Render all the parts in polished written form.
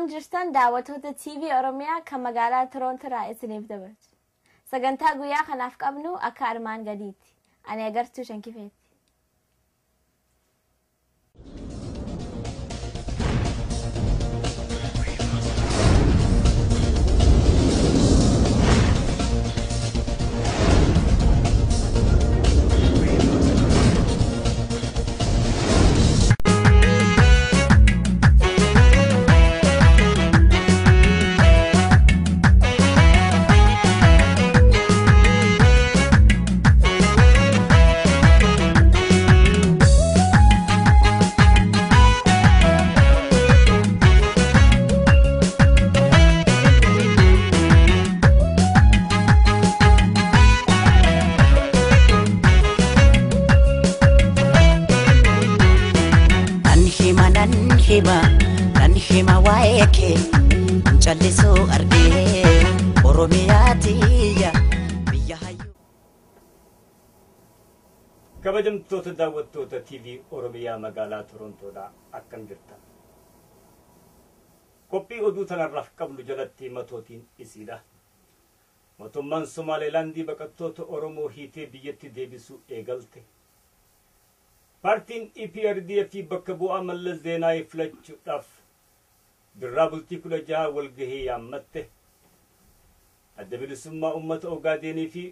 Akkam jirtan daawwattoota TV Oromiyaa kan magaalaa Torontoorraa isiniif dabarsu. Sagantaa guyyaa kanaaf qabnu akka armaan gadiitti. Ani agartuu Shankifeeti. Nan hima waa'ee kee callisuu argee Oromiyaatiyya biyya hayyuu. Kabajamtoota daawwattoota TV Oromiyaa magaalaa Torontoodhaa akkam jirtan. Qophii oduu tanarraaf qabnu jalatti matootiin isiidha. Mootummaan Somaalilaandii baqattoota Oromoo hiitee biyyatti deebisuu eegalte. Partiin EPRDF bakka bu'aa Mallas Zeenaawii filachuudhaaf Birraa bultii 16 walgahii yaammatte. Adda bilisummaa uummata Ogaadenii fi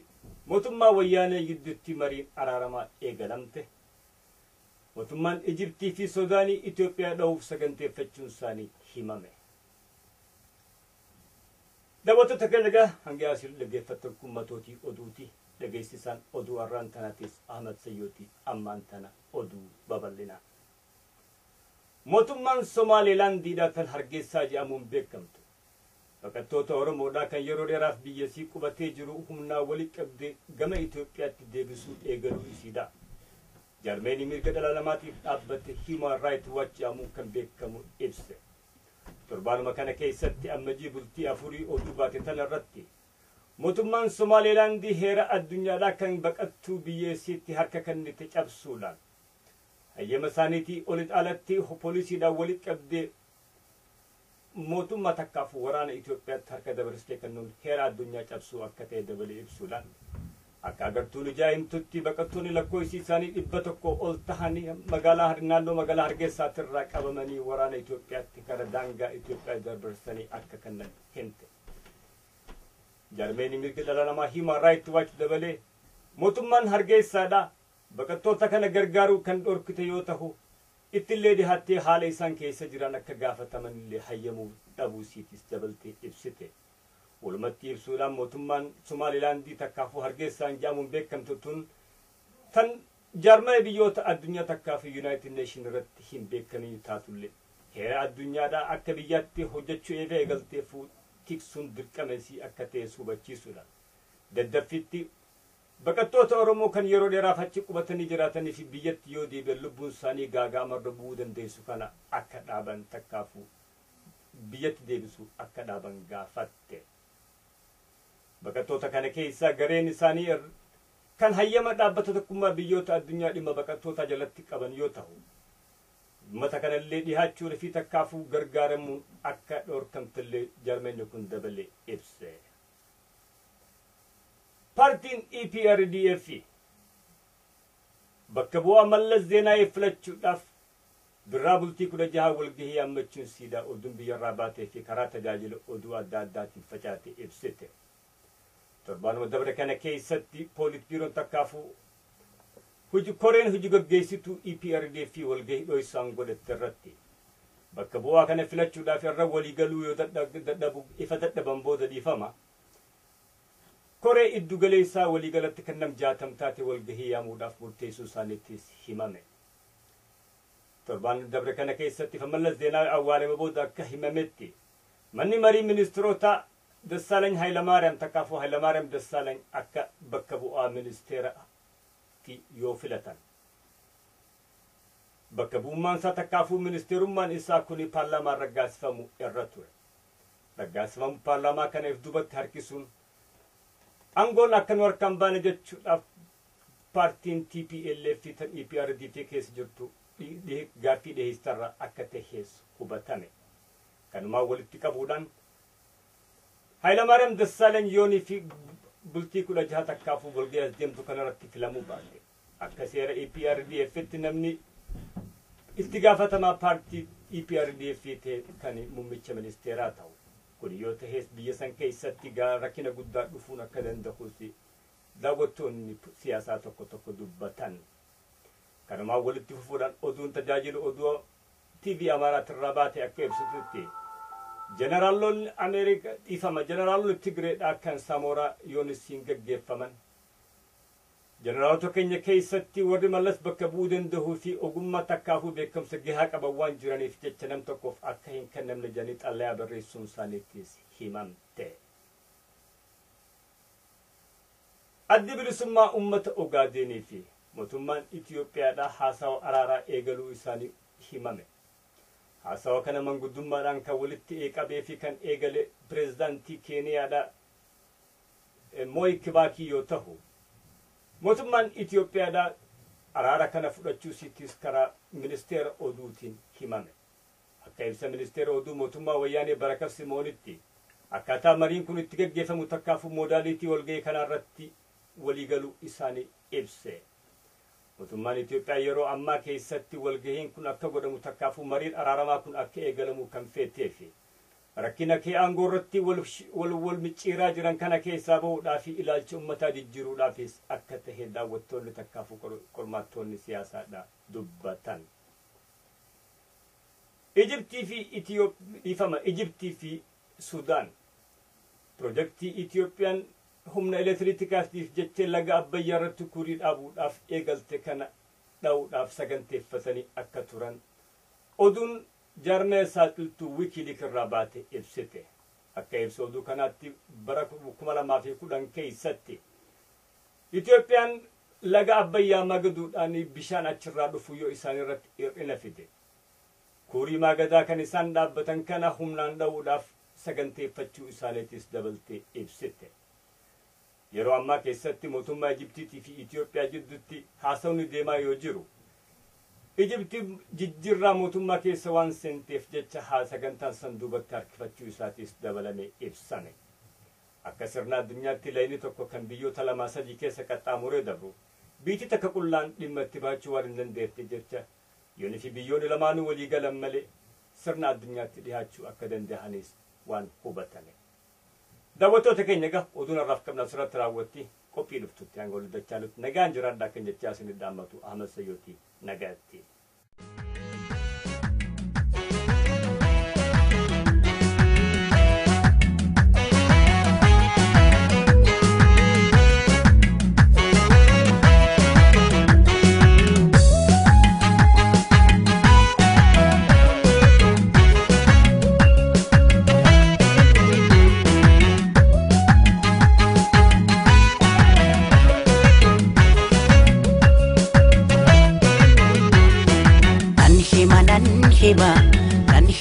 mootummaa wayyaanee gidduutti mariin araaramaa eegalamte. Mootummaan Ijiptii fi Suudaanii Itoophiyaa dha'uuf saganteeffachuun isaanii himame. Daawwattoota keenya hanga asii dhaggeeffattan kun matootii oduuti. Dhageessisaan oduu har'aan tanaatis Ahmad Sayyooti ammaan tana oduu babal'ina. Mootummaan Somaalilaandiidhaa kan Hargeysaa jedhamuun beekamtu. Baqattoota Oromoodhaa kan yeroo dheeraaf biyyasii qubatee jiru humnaa walitti qabdee gama Itoophiyaatti deebisuu eegaluu isiidha. Jarmeenii mirga dhala namaatiif dhaabbate Human Rights Watch jedhamuun kan beekamu ibse. Torbaanuma kana keessatti ammajii bultii 4 oduu baate tanarratti mootummaan Somaalilaandii heera addunyaadhaa kan baqattuu biyyeessiitti harka kennite cabsuudhaan hayyama isaaniitii olitti alatti poolisiidhaan walitti qabdee mootummaa takkaaf waraana Itoophiyaatti harka dabarsitee kennuun heera addunyaa cabsuu akka ta'e dabalee ibsuudhaan akka agartuun ijaa'imtutti baqattoonni lakkoofsi isaanii 100 ol tahanii naannoo magaalaa Hargeysaatirraa qabamanii waraana Itoophiyaatti gara daangaa Itoophiyaa dabarsanii akka kennan himte. Jarmeenii mirga dhala namaa Human Rights Watch dabalee mootummaan Hargeysaadhaa baqattoota kana gargaaruu kan dhorkite yoo ta'u ittillee dhihaattee haala isaan keessa jiran akka gaafataman illee hayyamuu dhabuu isiitis dabaltee ibsite. Walumatti ibsuudhaan mootummaan Somaalilaandii takkaafuu Hargeysaan jedhamuun beekamtu tun tan jaarmaya biyyoota addunyaa takkaafuu United Nations irratti hin beekamne taatullee heera addunyaadhaa akka biyyaatti hojjechuu eegalteef tiksuun dirqamesii akka ta'e hubachiisuudha. Daddaffitti baqattoota Oromoo kan yeroo dheeraaf achi qubatanii jiraatanii fi biyyatti yoo deebi'an lubbuun isaanii gaaga'amarra bu'uu dandeessu kana akka dhaaban takkaafuu biyyatti deebisuu akka dhaaban gaafatte. Baqattoota kana keessaa gareen isaanii kan hayyama dhaabbata tokkummaa biyyoota addunyaa dhimma baqattoota jalatti qaban yoo ta'u mata kanallee dhihaachuun fi takkaafuu gargaaramuun akka dhorkamtillee jarmeenyi kun dabalee ibse. Partiin EPRDF bakka bu'aa Mallas Zeenaawii filachuudhaaf Birraa bultii 16 walgahii yaammachuun siidaa oduun biyyarraa baatee fi karaa tajaajila oduu adda addaatiin facaate ibsite. Torbaanuma dabre kana keessatti poolit biiroon takkaafuu koreen hojii gaggeessituu EPRDF walgahii dho'isaan godhatte irratti bakka bu'aa kana filachuudhaaf irra waliigaluu yoo dadhaban booda dhiifama. Koree iddu galeessaa waliigalatti kan nam 60 taate walgahii yaamuudhaaf murteessuu isaaniittis himame. Torbaan dabre kana keessatti Mallas Zeenaawii awwaalama booda akka himametti manni marii ministeerota Dassaalany Hayilamaariyaam takkaafuu Hayilamaariyaam Dassaalany akka bakka bu'aa ministeera yoo filatan. Bakka bu'ummaan isaa takkaafuu ministeerummaan isaa kuni paarlaamaan raggaasifamu irra ture. Raggaasifamu paarlaamaa kanaaf dubatti harkisuun aangoon akka nu harkaan baane jechuudhaaf paartiin TPLF tan EPRDF keessa jirtu gaaffii dhiheessarra akka ta'es hubatame. kanumaa walitti qabuudhaan Hayilamaariyaam Dassaalany yoonii fi bultii 16 takkaafuu golgee as deemtu kanarratti filamuu baate akka seera EPRDF'tti namni itti gaafatamaa paartii EPRDF kan muummicha ministeeraa ta'u kun yoo ta'es biyya san keessatti rakkina guddaa dhufuun akka danda'us daawwattoonni siyaasaa tokko dubbatan kanumaa walitti fufuudhaan oduun tajaajilu oduu TV Amaaraatirraa baate akka ibsutti Generaalonni Ameerikaa dhiifama generaalonni Tigreedhaa kan Samooraa yoonisiin gaggeeffaman generaalota keenya keessatti warri mallas bakka bu'uu danda'uu fi ogummaa takkaafuu beekamsa gahaa qaban waan jiraniif jecha nam tokkoof akka hin kennamne jedhanii xalayaa barreessuun isaaniittis himamte. Addi bilisummaa uummata Ogaadenii fi mootummaan Itiyoophiyaadhaa haasawa araaraa eegaluu isaanii himame. Haasawa kana manguddummaadhaan kan walitti qabee fi kan eegale pireezidaantii Keeniyaadhaa Moi Kibaki yoo ta'u mootummaan Itiyoophiyaadhaa araara kana fudhachuu sittis karaa ministeera oduutiin himame. Akka ibsa ministeera oduu mootummaa wayyaanee Barakar Simoonitti akkaataa mariin kun itti gaggeeffamu takkaafuu moodaaliitii walgahii kanarratti waliigaluu isaanii ibse. Mootummaan Itiyoophiyaa yeroo ammaa keessatti walgahiin kun akka godhamu takkaafuu mariin araaramaa kun akka eegalamu kan feeteefi rakkina kee aangoo irratti wal micciiraa jiran kana keessaa bahuudhaaf ilaalcha uummataa jijjiiruudhaafis akka tahe daawwattoonni takkaafuu qormaattoonni siyaasaadhaa dubbatan. Ijiptii fi Sudaan pirojektii Itiyoophiyaan humna elektiriikaatiif jecha laga Abbayyaa irratti kurii dhaabuudhaaf eegalte kana dhaa'uudhaaf saganteeffatanii akka turan oduun jaarmee saaxiltuu wikiiliik irraa baate ibsite. Akka ibsa oduu kanaatti bara 2010 keessatti Itiyoophiyaan laga Abbayyaa magaduudhaan bishaan achirraa dhufu yoo isaan irratti hir'ina fide. Kurii magadaa kan isaan dhaabbatan kana humnaan dhaa'uudhaaf saganteeffachuu isaaniitis dabaltee ibsite. Yeroo ammaa keessatti mootummaa Ijiptiitii fi Itiyoophiyaa jidduutti haasawni deemaa yoo jiru Ijiptii jijjiirraa mootummaa keessa waan seenteef jecha sagantaan sanduubatti harkifachuu isaatis dabalamee ibsame. Akka sirna addunyaatti layni tokko kan biyyoota 2-3 keessa qaxxaamuree dabru biyyi takka qullaan dhimma itti baachuu waan hin dandeette jecha yoonii fi biyyoonni lamaanuu walii galan malee sirna addunyaatti dhihaachuu akka danda'anis waan hubatame. Daawwattoota keenya egaa oduun har'aaf qabnu asirratti raawwatti qophii dhuftutti hanga wal dachaanutti nagaan jiraadhaa kan jechaa isin dhaammatu Ahmad Sayyooti nagaatti.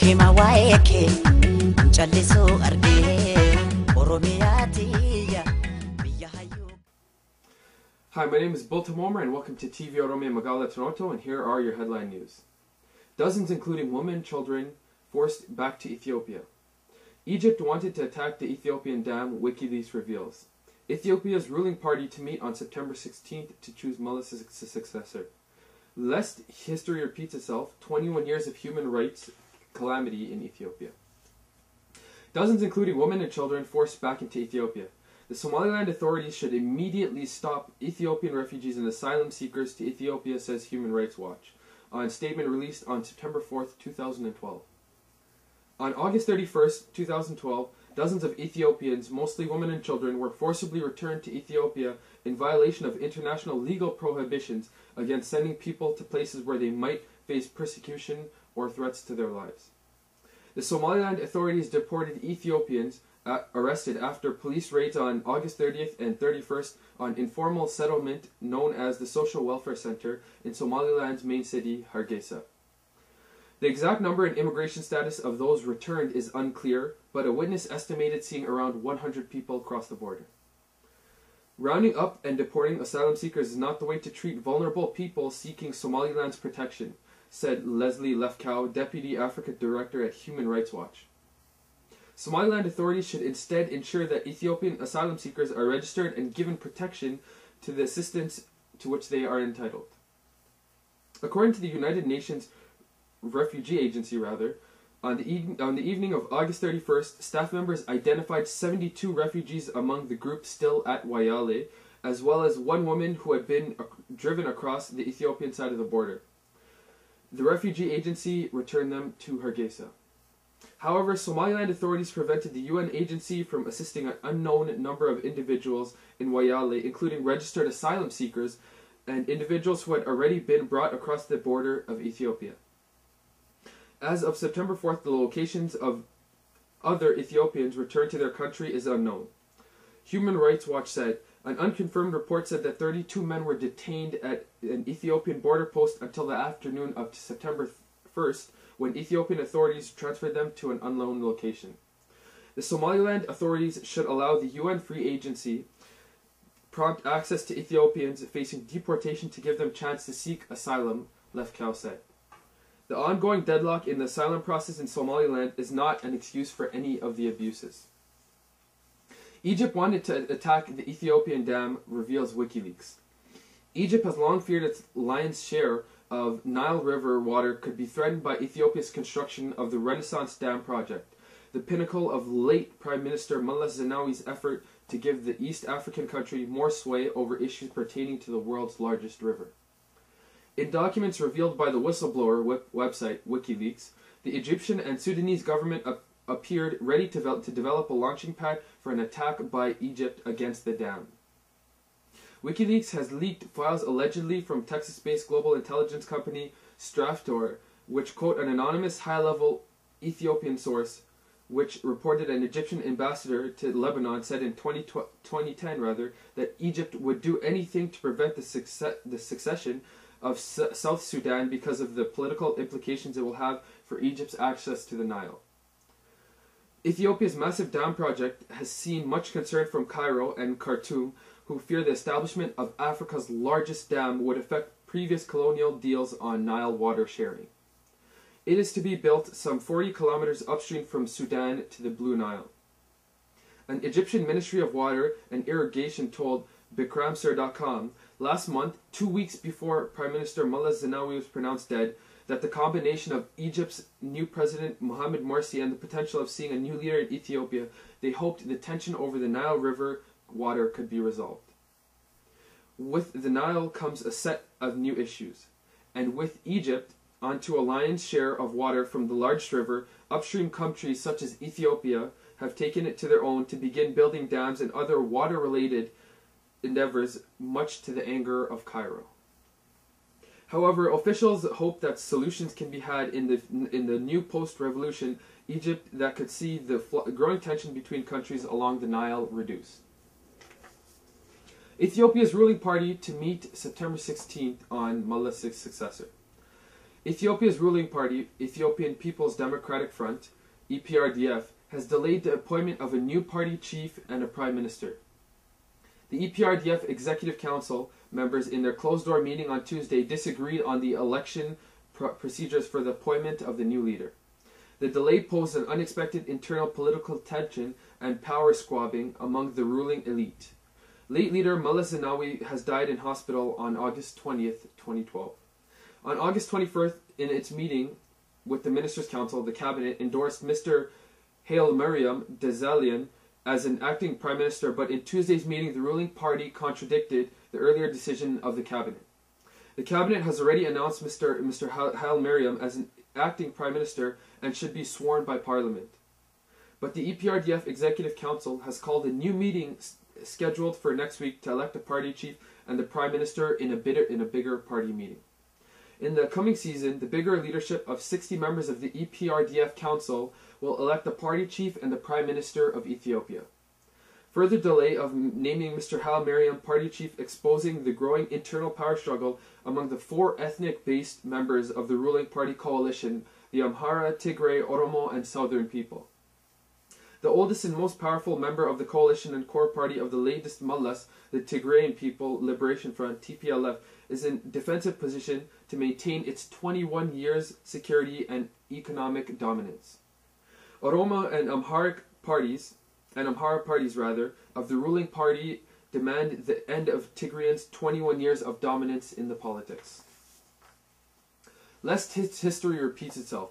hima waa'ee kee callisuu argee Oromiyaatiya biyya hayyuu. Hi, my name is Tvoromiyaa and welcome to Tvoromiyaa Magaalaa, Toronto, and here are your headline news. Dozens, including women and children, forced back to Ethiopia. Egypt wanted to attack the Ethiopian dam, WikiLeaks reveals. Ethiopia's ruling party to meet on September 16th to choose Meles' successor. Lest history repeats itself, 21 years of human rights calamity in Ethiopia. Dozens, including women and children, forced back into Ethiopia. The Somaliland authorities should immediately stop Ethiopian refugees and asylum seekers to Ethiopia, says Human Rights Watch, on a statement released on September 4th, 2012. On August 31st, 2012, dozens of Ethiopians, mostly women and children, were forcibly returned to Ethiopia in violation of international legal prohibitions against sending people to places where they might face persecution or threats to their lives. The Somaliland authorities deported Ethiopians arrested after police raids on August 30th and 31st on informal settlement known as the Social Welfare Center in Somaliland's main city, Hargeisa. The exact number and immigration status of those returned is unclear, but a witness estimated seeing around 100 people cross the border. Rounding up and deporting asylum seekers is not the way to treat vulnerable people seeking Somaliland's protection, said Leslie Lefkow, Deputy Africa Director at Human Rights Watch. Somaliland authorities should instead ensure that Ethiopian asylum seekers are registered and given protection to the assistance to which they are entitled. According to the United Nations Refugee Agency, on the evening of August 31st, staff members identified 72 refugees among the group still at Wayale, as well as one woman who had been driven across the Ethiopian side of the border. The refugee agency returned them to Hargeisa. However, Somaliland authorities prevented the UN agency from assisting an unknown number of individuals in Wayale, including registered asylum seekers and individuals who had already been brought across the border of Ethiopia. As of September 4th, the locations of other Ethiopians returned to their country is unknown. Human Rights Watch said, an unconfirmed report said that 32 men were detained at an Ethiopian border post until the afternoon of September 1st, when Ethiopian authorities transferred them to an unknown location. The Somaliland authorities should allow the UN Free Agency prompt access to Ethiopians facing deportation to give them chance to seek asylum, Lefkow said. The ongoing deadlock in the asylum process in Somaliland is not an excuse for any of the abuses. Egypt wanted to attack the Ethiopian dam, reveals WikiLeaks. Egypt has long feared its lion's share of Nile River water could be threatened by Ethiopia's construction of the Renaissance Dam project, the pinnacle of late Prime Minister Mullah Zenawi's effort to give the East African country more sway over issues pertaining to the world's largest river. In documents revealed by the whistleblower website WikiLeaks, the Egyptian and Sudanese government appeared ready to develop a launching pad for an attack by Egypt against the dam. WikiLeaks has leaked files allegedly from Texas-based global intelligence company Straftor, which quote an anonymous high-level Ethiopian source, which reported an Egyptian ambassador to Lebanon said in 2010 that Egypt would do anything to prevent the succession of South Sudan because of the political implications it will have for Egypt's access to the Nile. Ethiopia's massive dam project has seen much concern from Cairo and Khartoum, who fear the establishment of Africa's largest dam would affect previous colonial deals on Nile water sharing. It is to be built some 40 kilometers upstream from Sudan to the Blue Nile. An Egyptian Ministry of Water and Irrigation told Bikramsir.com last month, 2 weeks before Prime Minister Mullah Zenawi was pronounced dead, that the combination of Egypt's new president Mohamed Morsi and the potential of seeing a new leader in Ethiopia, they hoped the tension over the Nile River water could be resolved. With the Nile comes a set of new issues, and with Egypt onto a lion's share of water from the largest river, upstream countries such as Ethiopia have taken it to their own to begin building dams and other water-related endeavors, much to the anger of Cairo. However, officials hope that solutions can be had in the new post-revolution Egypt that could see the growing tension between countries along the Nile reduce. Ethiopia's ruling party to meet September 16th on Mullah's successor. Ethiopia's ruling party, Ethiopian People's Democratic Front, EPRDF, has delayed the appointment of a new party chief and a prime minister. The EPRDF Executive Council members in their closed-door meeting on Tuesday disagreed on the election procedures for the appointment of the new leader. The delay posed an unexpected internal political tension and power squabbling among the ruling elite. Late leader Mullah Zenawi has died in hospital on August 20th, 2012. On August 21st, in its meeting with the Ministers' Council, the Cabinet endorsed Mr. Haile Mariam Desalegn as an acting Prime Minister, but in Tuesday's meeting, the ruling party contradicted the earlier decision of the Cabinet. The Cabinet has already announced Mr. Haile Mariam as an acting Prime Minister and should be sworn by Parliament. But the EPRDF Executive Council has called a new meeting scheduled for next week to elect a party chief and the Prime Minister in a bigger party meeting. In the coming season, the bigger leadership of 60 members of the EPRDF Council will elect the party chief and the Prime Minister of Ethiopia. Further delay of naming Mr. Haile Mariam party chief exposing the growing internal power struggle among the 4 ethnic-based members of the ruling party coalition, the Amhara, Tigray, Oromo, and Southern people. The oldest and most powerful member of the coalition and core party of the latest mullahs, the Tigrayan People Liberation Front, TPLF, is in defensive position to maintain its 21 years security and economic dominance. Oromo and Amharic parties, and Amhara parties rather, of the ruling party demand the end of Tigrayans' 21 years of dominance in the politics. Lest history repeats itself,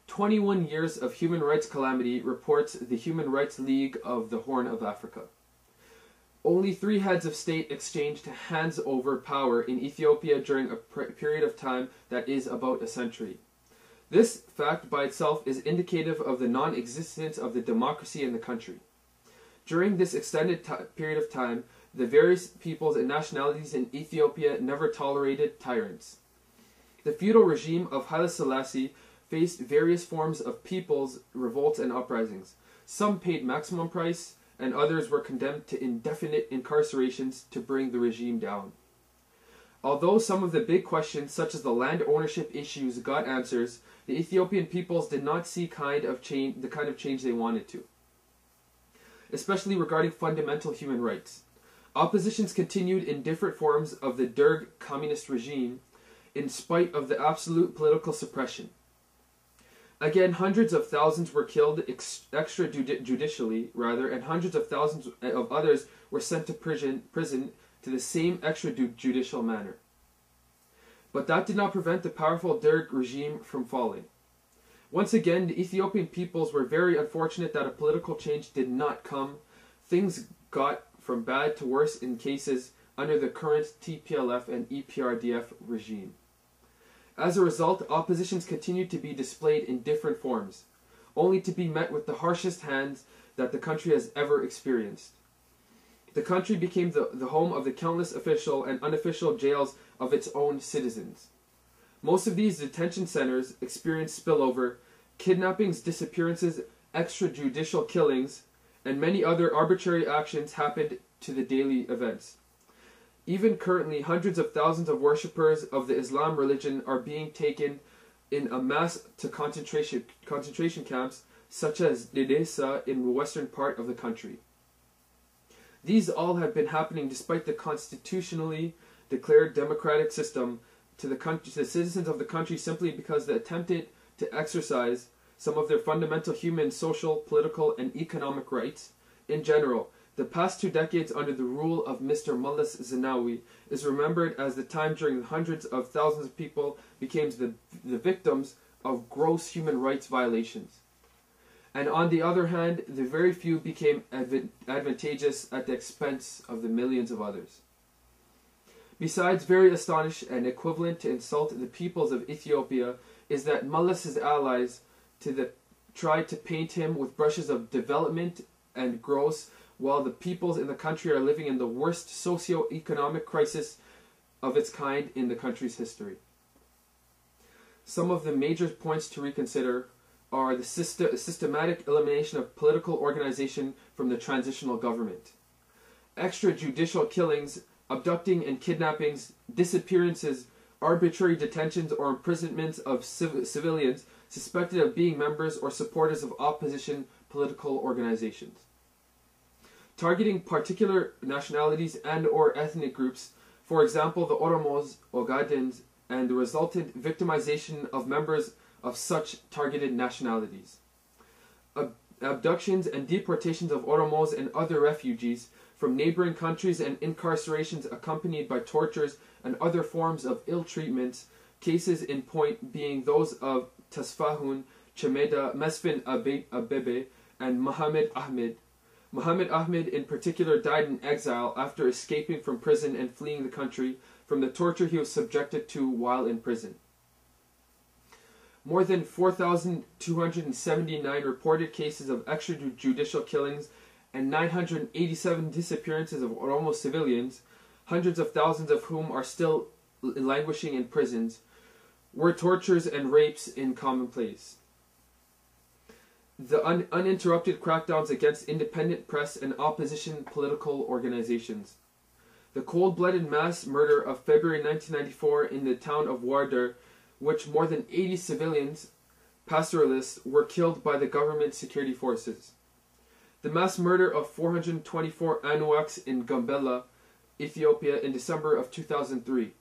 21 years of human rights calamity, reports the Human Rights League of the Horn of Africa. Only 3 heads of state exchanged hands over power in Ethiopia during a period of time that is about a century. This fact by itself is indicative of the non-existence of the democracy in the country. During this extended period of time, the various peoples and nationalities in Ethiopia never tolerated tyrants. The feudal regime of Haile Selassie faced various forms of people's revolts and uprisings. Some paid maximum price, and others were condemned to indefinite incarcerations to bring the regime down. Although some of the big questions, such as the land ownership issues, got answers, the Ethiopian peoples did not see the kind of change they wanted to, especially regarding fundamental human rights. Oppositions continued in different forms of the Derg communist regime, in spite of the absolute political suppression. Again, hundreds of thousands were killed extrajudicially, and hundreds of thousands of others were sent to prison to the same extrajudicial manner. But that did not prevent the powerful Derg regime from falling. Once again, the Ethiopian peoples were very unfortunate that a political change did not come. Things got from bad to worse in cases under the current TPLF and EPRDF regime. As a result, oppositions continued to be displayed in different forms, only to be met with the harshest hands that the country has ever experienced. The country became the home of the countless official and unofficial jails of its own citizens. Most of these detention centers experienced spillover, kidnappings, disappearances, extrajudicial killings, and many other arbitrary actions happened to the daily events. Even currently, hundreds of thousands of worshippers of the Islam religion are being taken in a mass to concentration camps, such as Edessa in the western part of the country. These all have been happening despite the constitutionally declared democratic system to the citizens of the country, simply because they attempted to exercise some of their fundamental human, social, political, and economic rights. In general, the past 2 decades under the rule of Mr. Mullas Zenawi is remembered as the time during hundreds of thousands of people became the victims of gross human rights violations. And on the other hand, the very few became advantageous at the expense of the millions of others. Besides, very astonished and equivalent to insult the peoples of Ethiopia is that Mullas's allies tried to paint him with brushes of development and growth, while the peoples in the country are living in the worst socio-economic crisis of its kind in the country's history. Some of the major points to reconsider are the systematic elimination of political organization from the transitional government, extrajudicial killings, abducting and kidnappings, disappearances, arbitrary detentions or imprisonments of civilians suspected of being members or supporters of opposition political organizations, targeting particular nationalities and or ethnic groups, for example the Oromos, Ogadens, and the resultant victimization of members of such targeted nationalities. Abductions and deportations of Oromos and other refugees from neighboring countries and incarcerations accompanied by tortures and other forms of ill treatment, cases in point being those of Tasfahun, Chemeda, Mesfin Abebe, and Muhammad Ahmed. Muhammad Ahmed in particular died in exile after escaping from prison and fleeing the country from the torture he was subjected to while in prison. More than 4,279 reported cases of extrajudicial killings and 987 disappearances of Oromo civilians, hundreds of thousands of whom are still languishing in prisons, were tortures and rapes in commonplace. The uninterrupted crackdowns against independent press and opposition political organizations. The cold-blooded mass murder of February 1994 in the town of Warder, which more than 80 civilians, pastoralists, were killed by the government security forces. The mass murder of 424 Anuaks in Gambela, Ethiopia in December of 2003.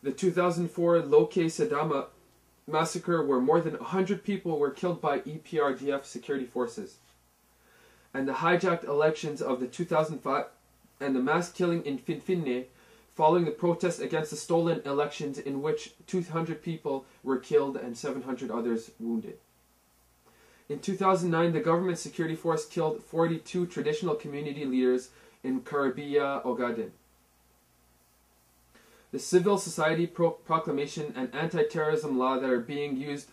The 2004 Loke Sedama massacre, where more than 100 people were killed by EPRDF security forces. and the hijacked elections of the 2005 and the mass killing in Finfinne following the protests against the stolen elections in which 200 people were killed and 700 others wounded. In 2009, the government security force killed 42 traditional community leaders in Karabia, Ogaden. The civil society proclamation and anti-terrorism law that are being used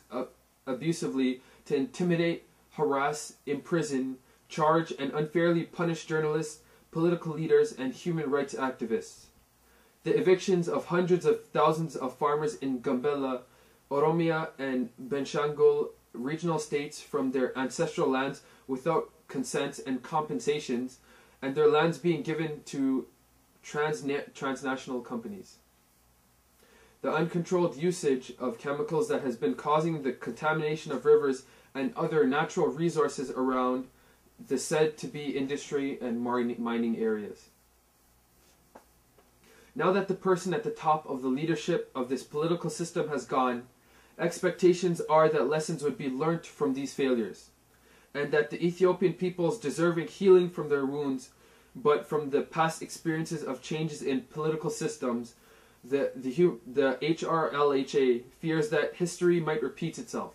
abusively to intimidate, harass, imprison, charge, and unfairly punish journalists, political leaders, and human rights activists. The evictions of hundreds of thousands of farmers in Gambela, Oromia, and Benshangul regional states from their ancestral lands without consent and compensations, and their lands being given to transnational companies. The uncontrolled usage of chemicals that has been causing the contamination of rivers and other natural resources around the said to be industry and mining areas. Now that the person at the top of the leadership of this political system has gone, expectations are that lessons would be learnt from these failures, and that the Ethiopian peoples deserving healing from their wounds, but from the past experiences of changes in political systems, the HRLHA fears that history might repeat itself.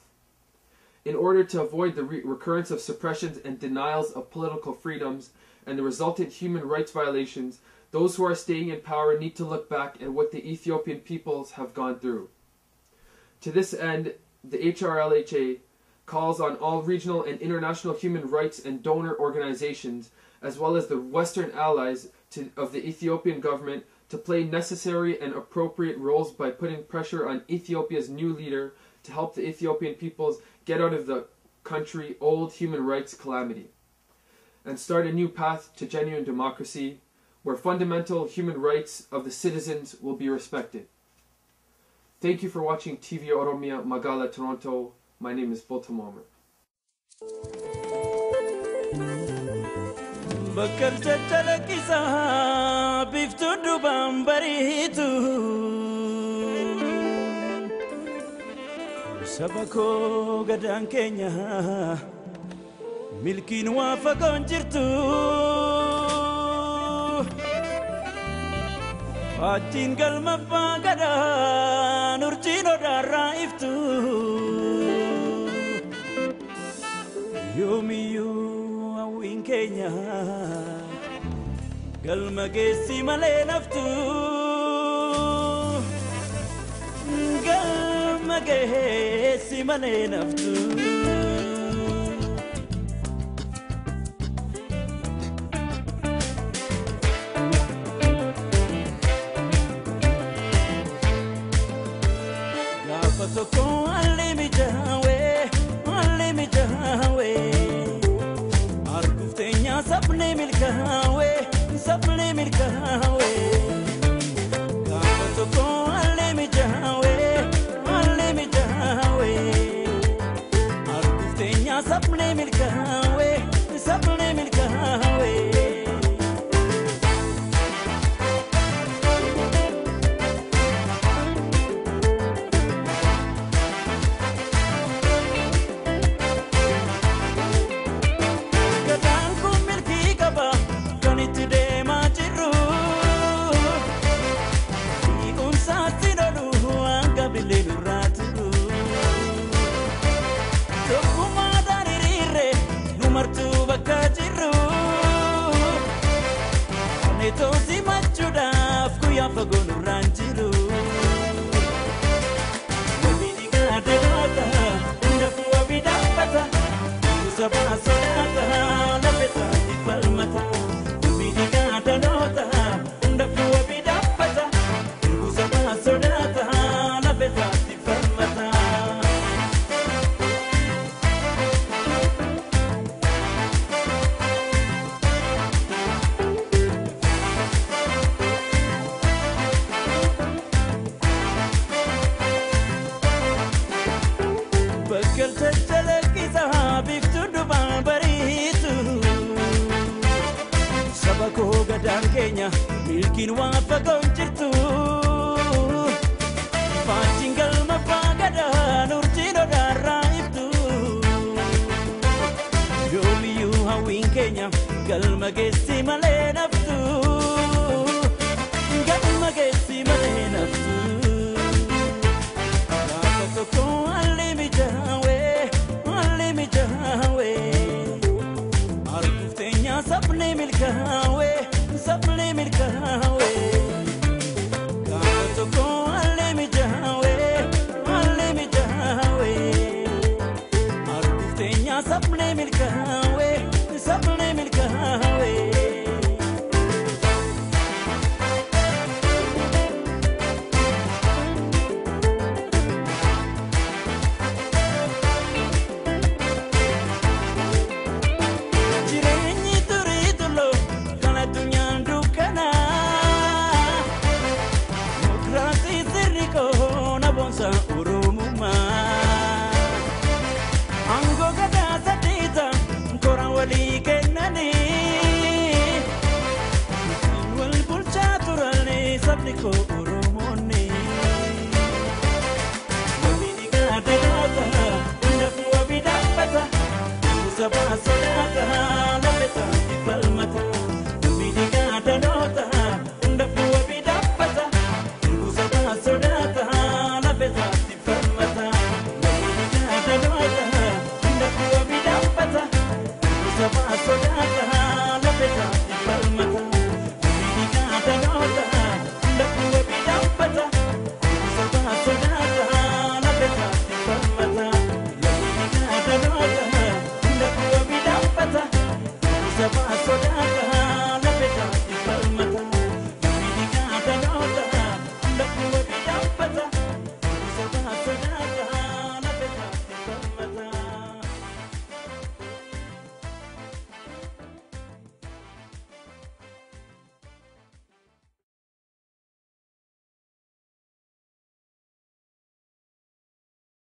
In order to avoid the recurrence of suppressions and denials of political freedoms and the resultant human rights violations, those who are staying in power need to look back at what the Ethiopian peoples have gone through. To this end, the HRLHA calls on all regional and international human rights and donor organizations, as well as the Western allies of the Ethiopian government, to play necessary and appropriate roles by putting pressure on Ethiopia's new leader to help the Ethiopian peoples get out of the country's old human rights calamity and start a new path to genuine democracy where fundamental human rights of the citizens will be respected. Thank you for watching Tvoromiyaa Magaalaa Toronto. My name is Tvoromiyaa. Bakkalcha chalaqqisaa biftuu duubaan bariitu saba koo gadaan keenya milkiin waa fagoon jirtu Faajjiin galma abbaa gadaan urjiin odaarraa iftu yoomiyyuu hawwiin keenya galma geessi malee naftu galma geessi malee naftu Toko alimi jahawe Arguftenya sapne milkawe Kafa toko alimi jahawe Arguftenya sapne milkawe Tosi machuda fuya fagonu ranjiru Wabini gade wata Ndafuwa bidapata Usaba sonata Napeta dipalmata Wabini gade nota Ndafuwa bidapata Usaba sonata Napeta dipalmata Sabako gadaan keenya milkiin waa fagoon jirtu Faajjiin galma abbaa gadaan urjiin odaarraa iftu yoomiyyuu hawwiin keenya galma geessi malee naftu galma geessi malee naftu gaafa tokko alli mijaawee arguuf teenya sabni milkaawee